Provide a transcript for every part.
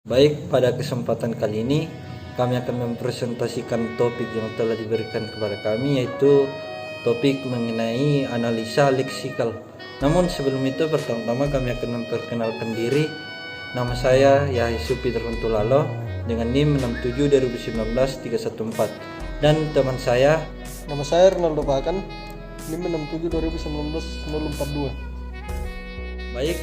Baik, pada kesempatan kali ini kami akan mempresentasikan topik yang telah diberikan kepada kami, yaitu topik mengenai analisa leksikal. Namun sebelum itu, pertama-tama kami akan memperkenalkan diri. Nama saya Yahya Supi Terhuntulalo dengan NIM 67 dan teman saya. Nama saya Ronaldo Pakan, NIM 67 Baik,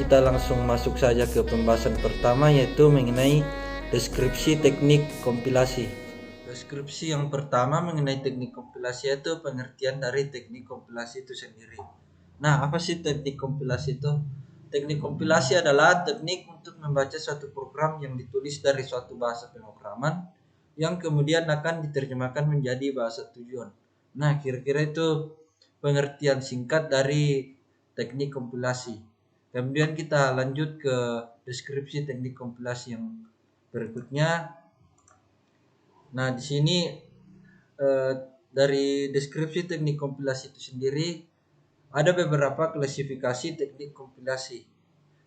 kita langsung masuk saja ke pembahasan pertama, yaitu mengenai deskripsi teknik kompilasi. Deskripsi yang pertama mengenai teknik kompilasi itu pengertian dari teknik kompilasi itu sendiri. Nah, apa sih teknik kompilasi itu? Teknik kompilasi adalah teknik untuk membaca suatu program yang ditulis dari suatu bahasa pemrograman yang kemudian akan diterjemahkan menjadi bahasa tujuan. Nah, kira-kira itu pengertian singkat dari teknik kompilasi. Kemudian kita lanjut ke deskripsi teknik kompilasi yang berikutnya. Nah, di sini dari deskripsi teknik kompilasi itu sendiri ada beberapa klasifikasi teknik kompilasi.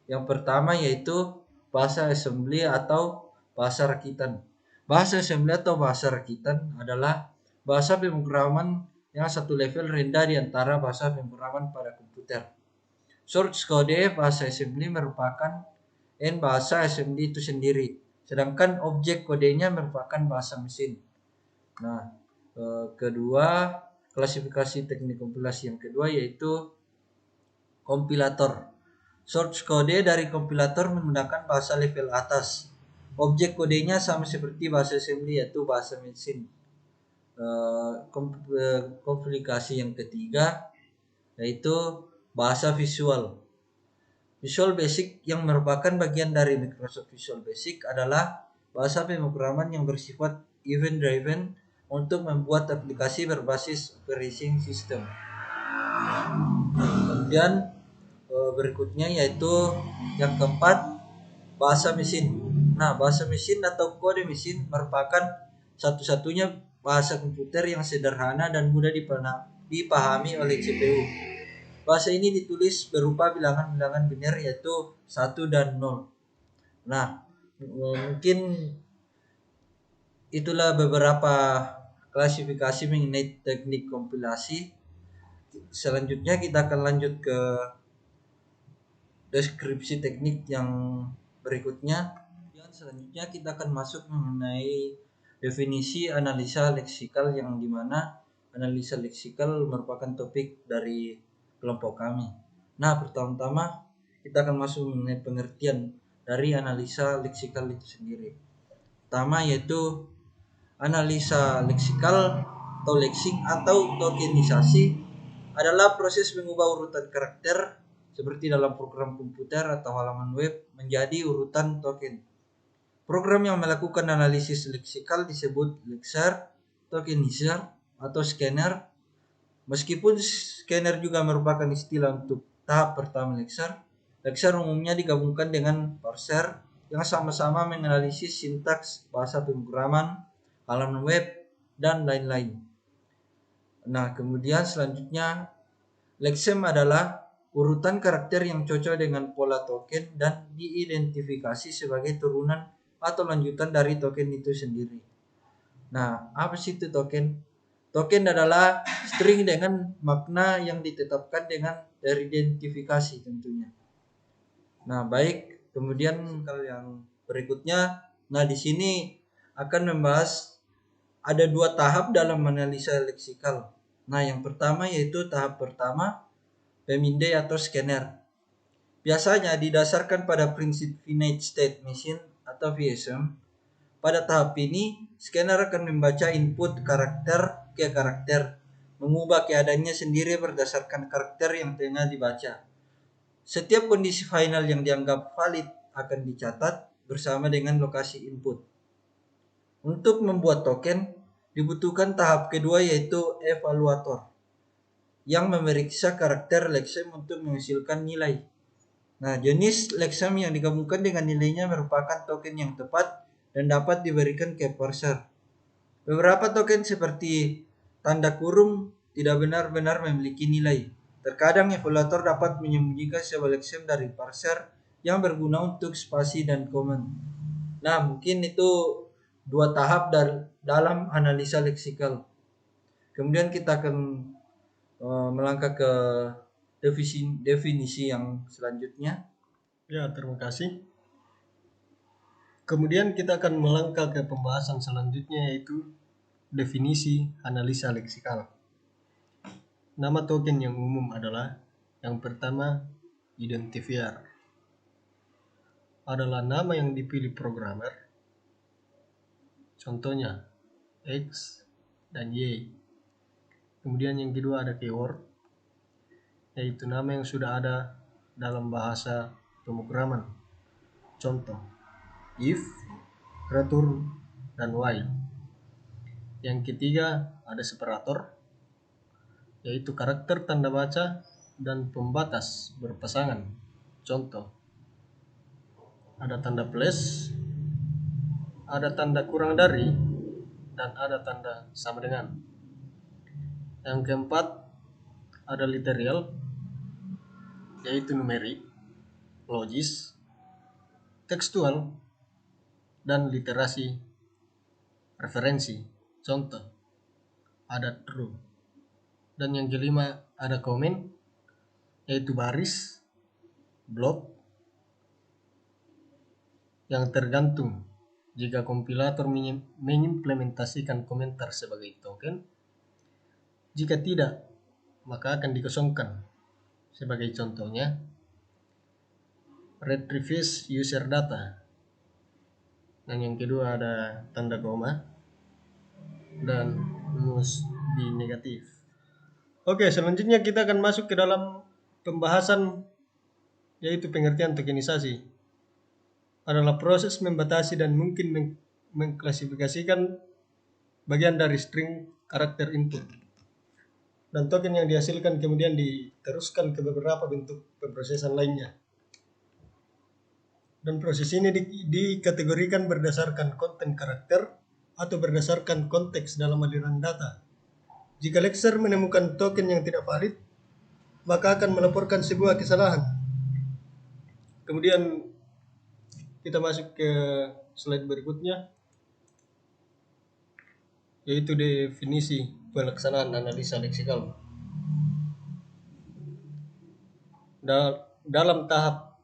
Yang pertama yaitu bahasa assembly atau bahasa rakitan. Bahasa assembly atau bahasa rakitan adalah bahasa pemrograman yang satu level rendah di antara bahasa pemrograman pada komputer. Source kode bahasa assembly merupakan bahasa assembly itu sendiri, sedangkan objek kodenya merupakan bahasa mesin. Nah, kedua, klasifikasi teknik kompilasi yang kedua yaitu kompilator. Source kode dari kompilator menggunakan bahasa level atas. Objek kodenya sama seperti bahasa assembly, yaitu bahasa mesin. Komplikasi yang ketiga yaitu bahasa visual. Visual Basic yang merupakan bagian dari Microsoft Visual Basic adalah bahasa pemrograman yang bersifat event driven untuk membuat aplikasi berbasis operating system. Kemudian berikutnya yaitu yang keempat, bahasa mesin. Nah, bahasa mesin atau kode mesin merupakan satu-satunya bahasa komputer yang sederhana dan mudah dipahami oleh CPU. Bahasa ini ditulis berupa bilangan-bilangan biner, yaitu 1 dan 0. Nah, mungkin itulah beberapa klasifikasi mengenai teknik kompilasi. Selanjutnya kita akan lanjut ke deskripsi teknik yang berikutnya. Selanjutnya kita akan masuk mengenai definisi analisa leksikal, yang dimana analisa leksikal merupakan topik dari kelompok kami. Nah, pertama-tama kita akan masuk mengenai pengertian dari analisa leksikal itu sendiri. Pertama yaitu analisa leksikal atau leksik atau tokenisasi adalah proses mengubah urutan karakter seperti dalam program komputer atau halaman web menjadi urutan token. Program yang melakukan analisis leksikal disebut lexer, tokenizer, atau scanner. Meskipun scanner juga merupakan istilah untuk tahap pertama lexer, lexer umumnya digabungkan dengan parser yang sama-sama menganalisis sintaks bahasa pemrograman, halaman web, dan lain-lain. Nah, kemudian selanjutnya lexem adalah urutan karakter yang cocok dengan pola token dan diidentifikasi sebagai turunan atau lanjutan dari token itu sendiri. Nah, apa sih itu token? Token adalah string dengan makna yang ditetapkan dengan teridentifikasi tentunya. Nah, baik, kemudian kalau yang berikutnya, nah di sini akan membahas ada 2 tahap dalam analisa leksikal. Nah, yang pertama yaitu tahap pertama, pemindai atau scanner. Biasanya didasarkan pada prinsip finite state machine atau VSM. Pada tahap ini, scanner akan membaca input karakter ke karakter, mengubah keadaannya sendiri berdasarkan karakter yang tengah dibaca. Setiap kondisi final yang dianggap valid akan dicatat bersama dengan lokasi input. Untuk membuat token, dibutuhkan tahap kedua yaitu evaluator yang memeriksa karakter lexem untuk menghasilkan nilai. Nah, jenis lexem yang digabungkan dengan nilainya merupakan token yang tepat dan dapat diberikan ke parser. Beberapa token seperti tanda kurung tidak benar-benar memiliki nilai. Terkadang evaluator dapat menyembunyikan sebuah lexem dari parser yang berguna untuk spasi dan komen. Nah, mungkin itu dua tahap dalam analisa leksikal. Kemudian kita akan melangkah ke definisi yang selanjutnya. Ya, terima kasih. Kemudian kita akan melangkah ke pembahasan selanjutnya, yaitu definisi analisa leksikal. Nama token yang umum adalah yang pertama, identifier. Adalah nama yang dipilih programmer. Contohnya X dan Y. Kemudian yang kedua ada keyword, yaitu nama yang sudah ada dalam bahasa pemrograman. Contoh, if, return, dan while. Yang ketiga ada separator, yaitu karakter tanda baca dan pembatas berpasangan. Contoh, ada tanda plus, ada tanda kurang dari, dan ada tanda sama dengan. Yang keempat ada literal, yaitu numerik, logis, tekstual, dan literasi referensi. Contoh, ada true. Dan yang kelima ada comment, yaitu baris, blok, yang tergantung jika kompilator mengimplementasikan komentar sebagai token. Jika tidak, maka akan dikosongkan. Sebagai contohnya, retrieve user data. Dan yang kedua ada tanda koma dan must be negatif. Oke, selanjutnya kita akan masuk ke dalam pembahasan, yaitu pengertian tokenisasi. Adalah proses membatasi dan mungkin mengklasifikasikan bagian dari string karakter input. Dan token yang dihasilkan kemudian diteruskan ke beberapa bentuk pemrosesan lainnya. Dan proses ini dikategorikan berdasarkan konten karakter atau berdasarkan konteks dalam aliran data. Jika lexer menemukan token yang tidak valid, maka akan melaporkan sebuah kesalahan. Kemudian kita masuk ke slide berikutnya, yaitu definisi pelaksanaan analisa leksikal. Dalam tahap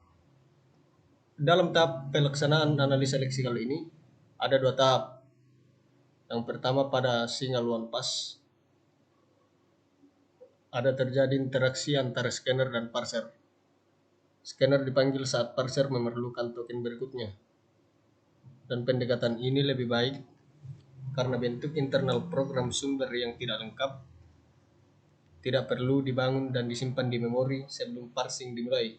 pelaksanaan analisa leksikal ini ada dua tahap. Yang pertama pada single one pass, ada terjadi interaksi antara scanner dan parser. Scanner dipanggil saat parser memerlukan token berikutnya. Dan pendekatan ini lebih baik karena bentuk internal program sumber yang tidak lengkap tidak perlu dibangun dan disimpan di memori sebelum parsing dimulai.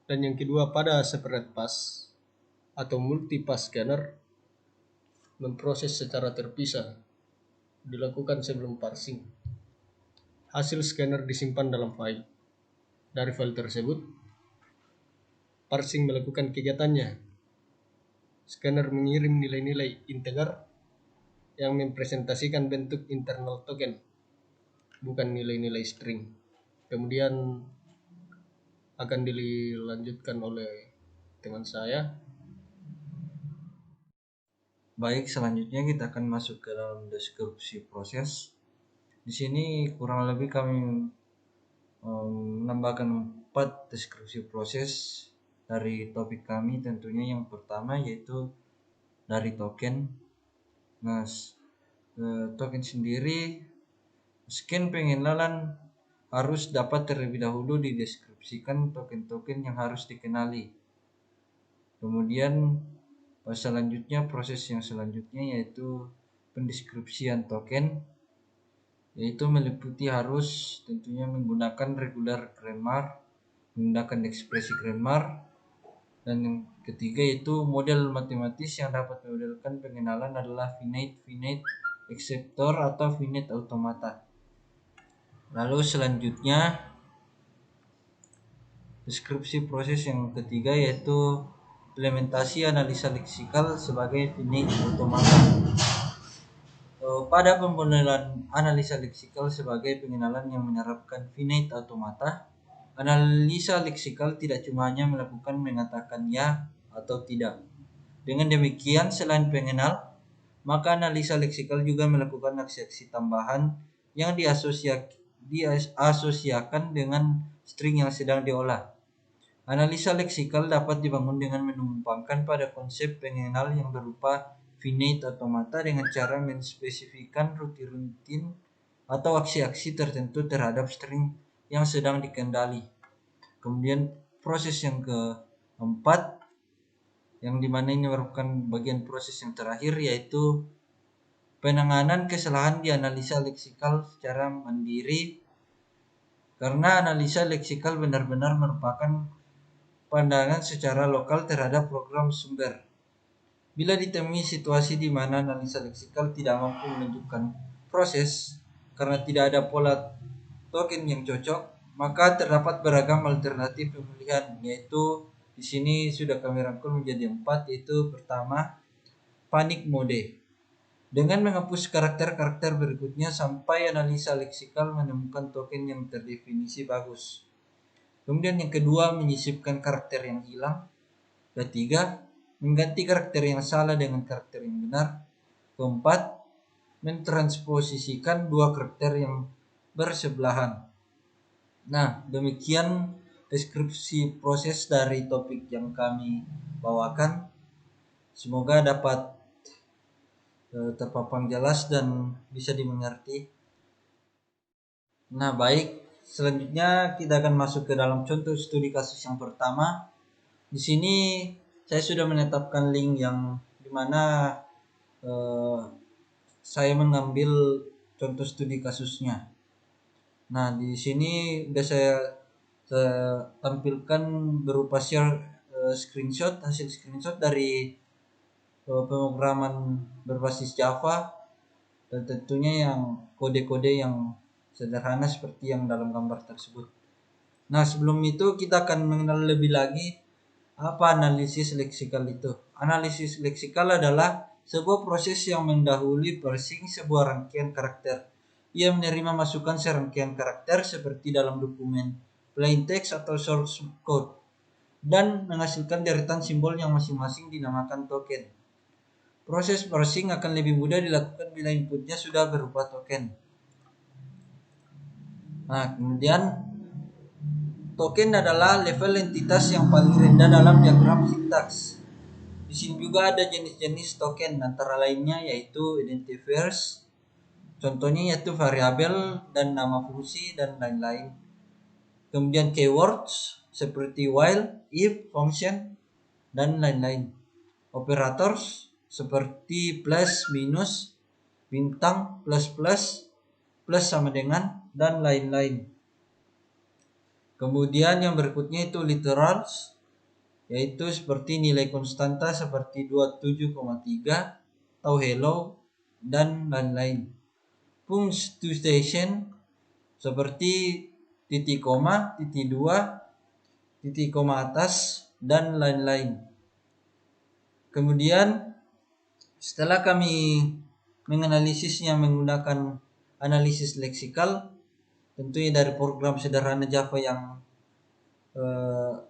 Dan yang kedua pada separate pass atau multi pass scanner, memproses secara terpisah, dilakukan sebelum parsing. Hasil scanner disimpan dalam file. Dari file tersebut, parsing melakukan kegiatannya. Scanner mengirim nilai-nilai integer yang mempresentasikan bentuk internal token, bukan nilai-nilai string. Kemudian akan dilanjutkan oleh teman saya. Baik, selanjutnya kita akan masuk ke dalam deskripsi proses. Di sini kurang lebih kami menambahkan 4 deskripsi proses dari topik kami. Tentunya yang pertama yaitu dari token. Nah, token sendiri scan pengenalan harus dapat terlebih dahulu dideskripsikan token-token yang harus dikenali. Kemudian selanjutnya proses yang selanjutnya yaitu pendeskripsian token, yaitu meliputi harus tentunya menggunakan regular grammar, menggunakan ekspresi grammar, dan yang ketiga yaitu model matematis yang dapat memodelkan pengenalan adalah finite exceptor atau finite automata. Lalu selanjutnya deskripsi proses yang ketiga yaitu implementasi analisa leksikal sebagai finite automata. Pada pemmodelan analisa leksikal sebagai pengenalan yang menerapkan finite automata, analisa leksikal tidak cuma hanya melakukan mengatakan ya atau tidak. Dengan demikian, selain pengenal, maka analisa leksikal juga melakukan aksi-aksi tambahan yang diasosiasikan dengan string yang sedang diolah. Analisa leksikal dapat dibangun dengan menumpangkan pada konsep pengenal yang berupa finite automata dengan cara menspesifikkan rutin atau aksi-aksi tertentu terhadap string yang sedang dikendali. Kemudian proses yang keempat, yang dimana ini merupakan bagian proses yang terakhir, yaitu penanganan kesalahan di analisa leksikal secara mandiri, karena analisa leksikal benar-benar merupakan pandangan secara lokal terhadap program sumber. Bila ditemui situasi di mana analisa leksikal tidak mampu menunjukkan proses karena tidak ada pola token yang cocok, maka terdapat beragam alternatif pemilihan, yaitu di sini sudah kami rangkum menjadi 4, yaitu pertama, panic mode. Dengan menghapus karakter-karakter berikutnya sampai analisa leksikal menemukan token yang terdefinisi bagus. Kemudian yang kedua, menyisipkan karakter yang hilang. Ketiga, mengganti karakter yang salah dengan karakter yang benar. Keempat, mentransposisikan dua karakter yang bersebelahan. Nah, demikian deskripsi proses dari topik yang kami bawakan. Semoga dapat terpapang jelas dan bisa dimengerti. Nah, baik. Selanjutnya kita akan masuk ke dalam contoh studi kasus yang pertama. Di sini saya sudah menetapkan link yang dimana saya mengambil contoh studi kasusnya. Nah, di sini sudah saya tampilkan berupa share hasil screenshot dari pemrograman berbasis Java, dan tentunya yang kode-kode yang sederhana seperti yang dalam gambar tersebut. Nah, sebelum itu kita akan mengenal lebih lagi apa analisis leksikal itu. Analisis leksikal adalah sebuah proses yang mendahului parsing sebuah rangkaian karakter. Ia menerima masukan serangkaian karakter seperti dalam dokumen plain text atau source code dan menghasilkan deretan simbol yang masing-masing dinamakan token. Proses parsing akan lebih mudah dilakukan bila inputnya sudah berupa token. Nah, kemudian token adalah level entitas yang paling rendah dalam diagram sintaks. Di sini juga ada jenis-jenis token, antara lainnya yaitu identifiers, contohnya yaitu variabel dan nama fungsi dan lain-lain. Kemudian keywords seperti while, if, function, dan lain-lain. Operators seperti plus, minus, bintang, plus plus, plus sama dengan, dan lain-lain. Kemudian yang berikutnya itu literals, yaitu seperti nilai konstanta seperti 27,3 atau hello dan lain-lain. Punctuation seperti titik koma, titik dua, titik koma atas, dan lain-lain. Kemudian setelah kami menganalisisnya menggunakan analisis leksikal, tentunya dari program sederhana Java yang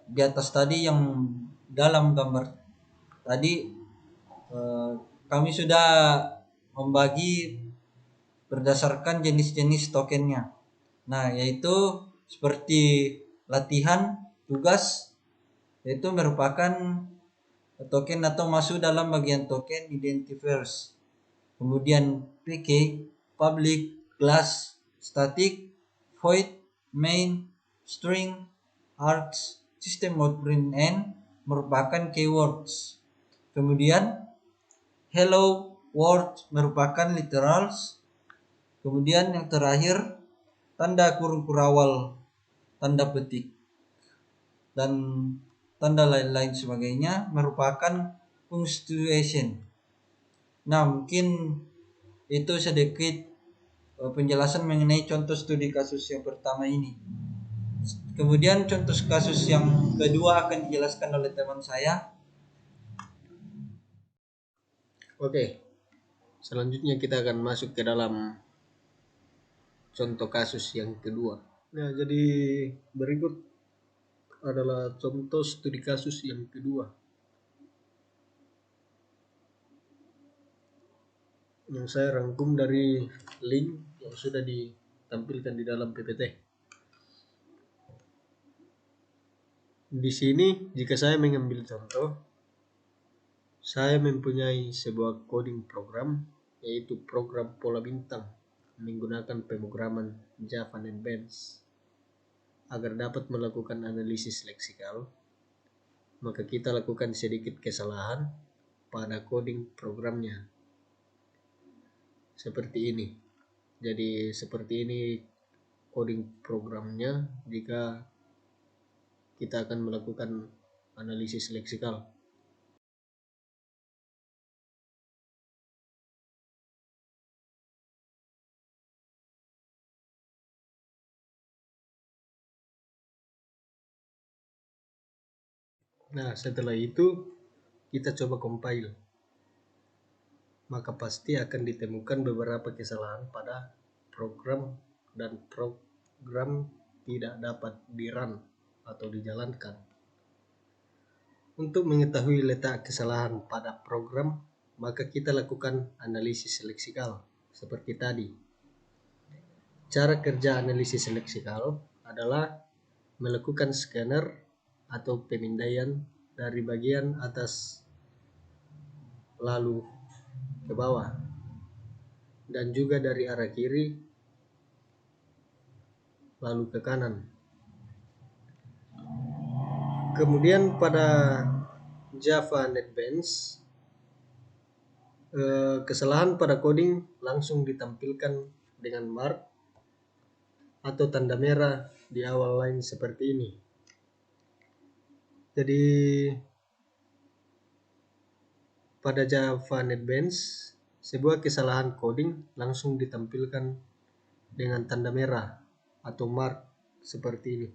di atas tadi, yang dalam gambar tadi, kami sudah membagi berdasarkan jenis-jenis tokennya. Nah, yaitu seperti latihan, tugas, yaitu merupakan token atau masuk dalam bagian token identifiers. Kemudian PK, public, class, static, void, main, string, args, system mode print n merupakan keywords. Kemudian hello world merupakan literals. Kemudian yang terakhir tanda kurung kurawal, tanda petik, dan tanda lain-lain sebagainya merupakan punctuation. Nah, mungkin itu sedikit penjelasan mengenai contoh studi kasus yang pertama ini. Kemudian contoh kasus yang kedua akan dijelaskan oleh teman saya. Oke, selanjutnya kita akan masuk ke dalam contoh kasus yang kedua. Nah, jadi berikut adalah contoh studi kasus yang kedua. yang saya rangkum dari link yang sudah ditampilkan di dalam PPT. Di sini jika saya mengambil contoh, saya mempunyai sebuah coding program, yaitu program pola bintang menggunakan pemrograman Java NetBeans. Agar dapat melakukan analisis leksikal, maka kita lakukan sedikit kesalahan pada coding programnya. Seperti ini. Jadi seperti ini coding programnya jika kita akan melakukan analisis leksikal. Nah, setelah itu kita coba compile. Maka pasti akan ditemukan beberapa kesalahan pada program dan program tidak dapat di-run atau dijalankan. Untuk mengetahui letak kesalahan pada program, maka kita lakukan analisis leksikal seperti tadi. Cara kerja analisis leksikal adalah melakukan scanner atau pemindaian dari bagian atas lalu ke bawah dan juga dari arah kiri lalu ke kanan. Kemudian pada Java NetBeans, kesalahan pada coding langsung ditampilkan dengan mark atau tanda merah di awal line seperti ini. Jadi pada Java NetBeans, sebuah kesalahan coding langsung ditampilkan dengan tanda merah atau mark seperti ini.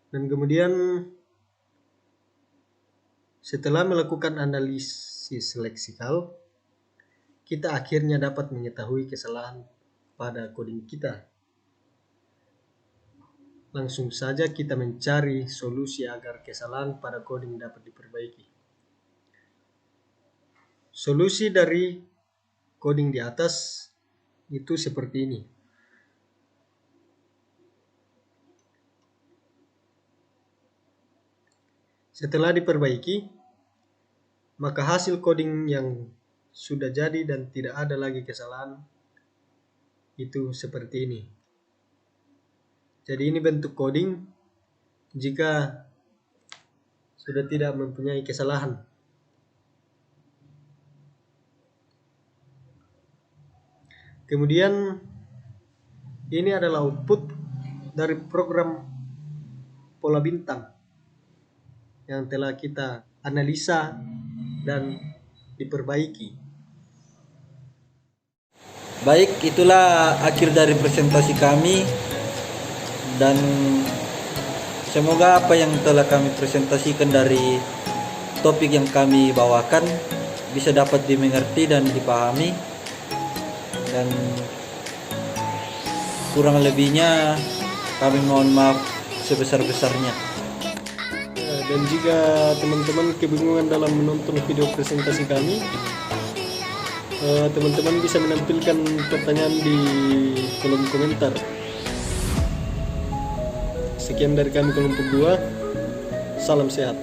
Dan kemudian setelah melakukan analisis leksikal, kita akhirnya dapat mengetahui kesalahan pada coding kita. Langsung saja kita mencari solusi agar kesalahan pada coding dapat diperbaiki. Solusi dari coding di atas itu seperti ini. Setelah diperbaiki, maka hasil coding yang sudah jadi dan tidak ada lagi kesalahan itu seperti ini. Jadi ini bentuk coding jika sudah tidak mempunyai kesalahan. Kemudian ini adalah output dari program pola bintang yang telah kita analisa dan diperbaiki. Baik, itulah akhir dari presentasi kami, dan semoga apa yang telah kami presentasikan dari topik yang kami bawakan bisa dapat dimengerti dan dipahami, dan kurang lebihnya kami mohon maaf sebesar-besarnya. Dan jika teman-teman kebingungan dalam menonton video presentasi kami, teman-teman bisa menampilkan pertanyaan di kolom komentar. Sekian dari kami kelompok 2. Salam sehat.